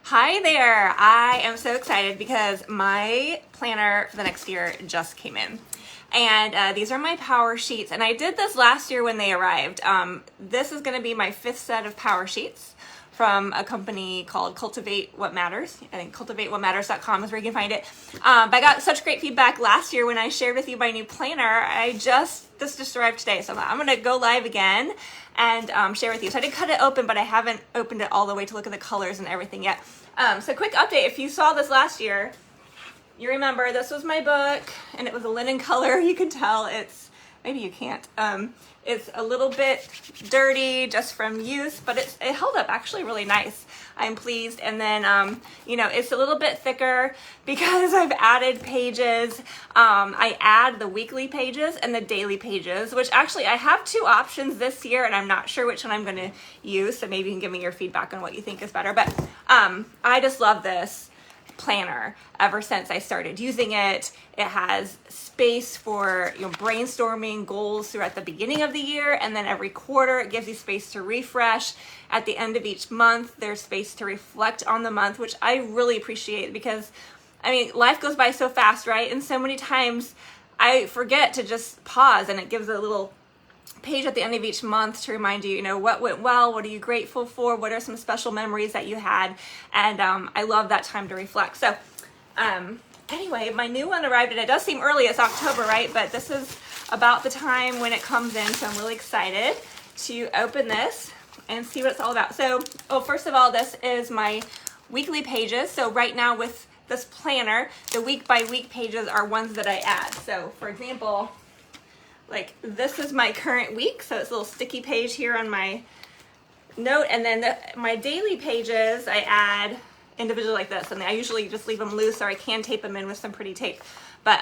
Hi there! I am so excited because my planner for the next year just came in. And these are my power sheets, and I did this last year when they arrived. This is going to be my 5th set of power sheets from a company called Cultivate What Matters. I think cultivatewhatmatters.com is where you can find it. But I got such great feedback last year when I shared with you my new planner. This just arrived today, so I'm going to go live again and share with you. So I did cut it open, but I haven't opened it all the way to look at the colors and everything yet. So quick update, if you saw this last year, you remember this was my book, and it was a linen color. You can tell maybe you can't. It's a little bit dirty just from use, but it held up actually really nice. I'm pleased. And then, it's a little bit thicker because I've added pages. I add the weekly pages and the daily pages, which actually I have 2 options this year, and I'm not sure which one I'm going to use. So maybe you can give me your feedback on what you think is better. But I just love this planner ever since I started using it. It has space for brainstorming goals throughout the beginning of the year, and then every quarter it gives you space to refresh. At the end of each month there's space to reflect on the month, which I really appreciate because life goes by so fast, right? And so many times I forget to just pause, and it gives a little page at the end of each month to remind you, what went well, what are you grateful for, what are some special memories that you had, and I love that time to reflect. So anyway, my new one arrived, and it does seem early, it's October, right? But this is about the time when it comes in, so I'm really excited to open this and see what it's all about. So, first of all, this is my weekly pages. So right now with this planner, the week by week pages are ones that I add. So for example, like this is my current week, so it's a little sticky page here on my note, and then my daily pages I add individually like this, and I usually just leave them loose, or I can tape them in with some pretty tape, but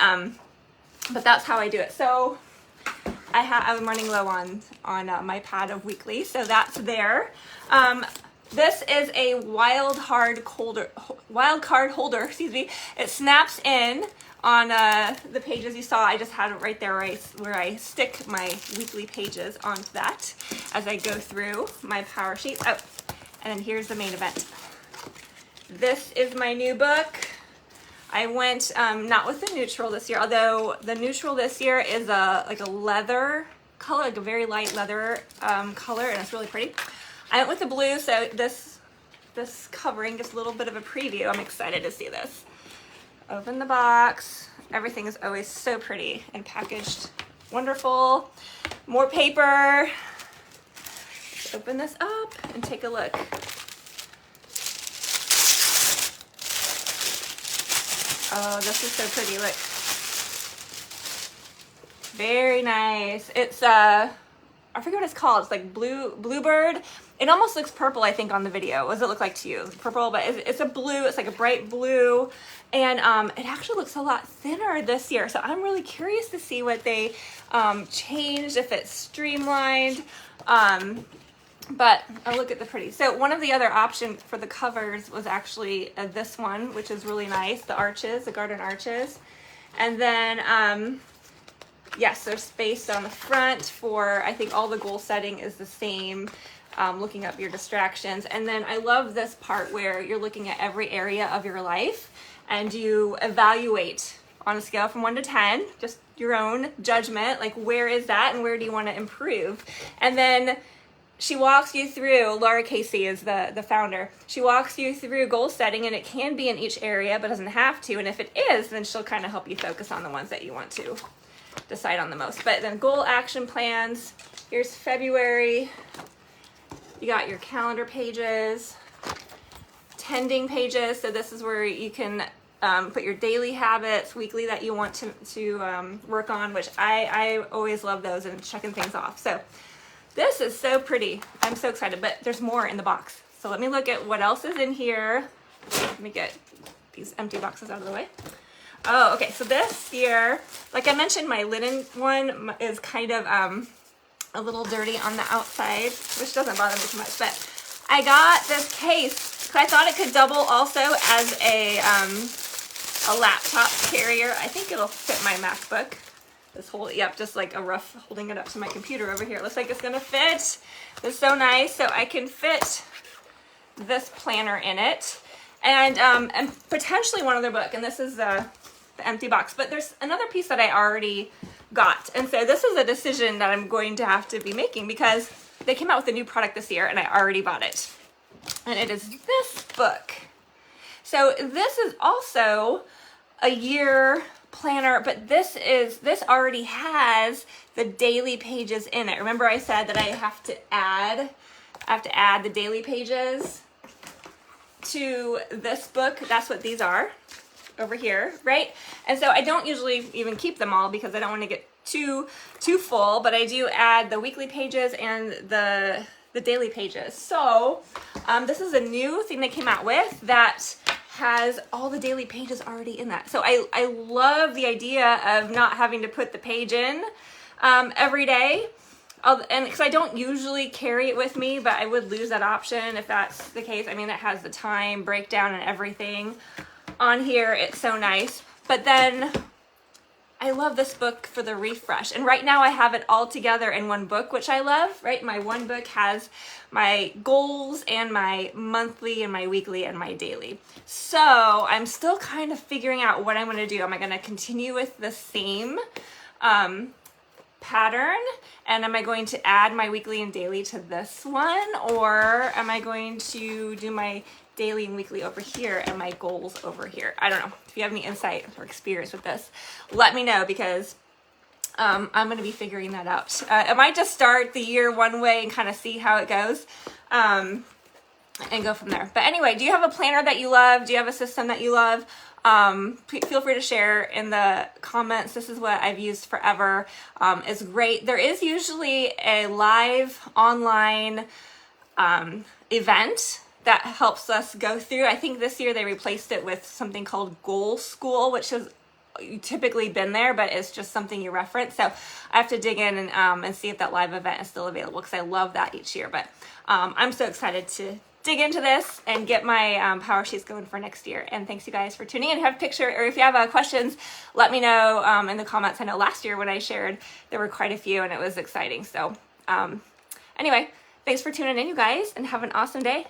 that's how I do it. So I'm running low on my pad of weekly, so that's there. This is a wild card holder, excuse me. It snaps in on the pages you saw. I just had it right there where I stick my weekly pages onto that as I go through my power sheets. Oh, and then here's the main event. This is my new book. I went not with the neutral this year, although the neutral this year is like a leather color, like a very light leather color, and it's really pretty. I went with the blue, so this covering, just a little bit of a preview. I'm excited to see this. Open the box. Everything is always so pretty and packaged wonderful. More paper. Let's open this up and take a look. Oh, this is so pretty. Look. Very nice. It's I forget what it's called. It's like bluebird. It almost looks purple, I think, on the video. What does it look like to you? It's purple, but it's a blue. It's like a bright blue, and it actually looks a lot thinner this year. So I'm really curious to see what they changed, if it's streamlined. But oh, look at the pretty. So one of the other options for the covers was actually this one, which is really nice. The arches, the garden arches, and then yes, there's space on the front for, I think all the goal setting is the same, looking up your distractions. And then I love this part where you're looking at every area of your life and you evaluate on a scale from 1 to 10, just your own judgment, like where is that and where do you want to improve? And then she walks you through, Laura Casey is the founder, she walks you through goal setting, and it can be in each area, but doesn't have to. And if it is, then she'll kind of help you focus on the ones that you want to decide on the most. But then goal action plans, here's February, you got your calendar pages, tending pages, so this is where you can put your daily habits, weekly that you want to work on, which I always love those and checking things off. So this is so pretty. I'm so excited, but there's more in the box. So let me look at what else is in here. Let me get these empty boxes out of the way. Oh, okay, so this year, like I mentioned, my linen one is kind of a little dirty on the outside, which doesn't bother me too much, but I got this case because I thought it could double also as a laptop carrier. I think it'll fit my MacBook. This whole, yep, just like a rough holding it up to my computer over here. It looks like it's gonna fit. It's so nice, so I can fit this planner in it. and potentially one other book, and this is the empty box, but there's another piece that I already got. And so this is a decision that I'm going to have to be making because they came out with a new product this year and I already bought it. And it is this book. So this is also a year planner, but this already has the daily pages in it. Remember I said that I have to add the daily pages to this book. That's what these are over here, right? And so I don't usually even keep them all because I don't want to get too full, but I do add the weekly pages and the daily pages. So this is a new thing they came out with that has all the daily pages already in that. So I love the idea of not having to put the page in every day. And because I don't usually carry it with me, but I would lose that option if that's the case. I mean, it has the time breakdown and everything on here. It's so nice. But then I love this book for the refresh. And right now I have it all together in one book, which I love, right? My one book has my goals and my monthly and my weekly and my daily. So I'm still kind of figuring out what I'm going to do. Am I going to continue with the same pattern, and am I going to add my weekly and daily to this one, or am I going to do my daily and weekly over here and my goals over here? I don't know. If you have any insight or experience with this, let me know, because I'm going to be figuring that out. I might just start the year one way and kind of see how it goes and go from there. But anyway, do you have a planner that you love? Do you have a system that you love? Feel free to share in the comments. This is what I've used forever. It's great. There is usually a live online event that helps us go through. I think this year they replaced it with something called Goal School, which has typically been there, but it's just something you reference. So I have to dig in and see if that live event is still available, because I love that each year. But I'm so excited to dig into this and get my power sheets going for next year. And thanks you guys for tuning in. If you have a picture, or if you have questions, let me know in the comments. I know last year when I shared, there were quite a few and it was exciting. So anyway, thanks for tuning in, you guys, and have an awesome day.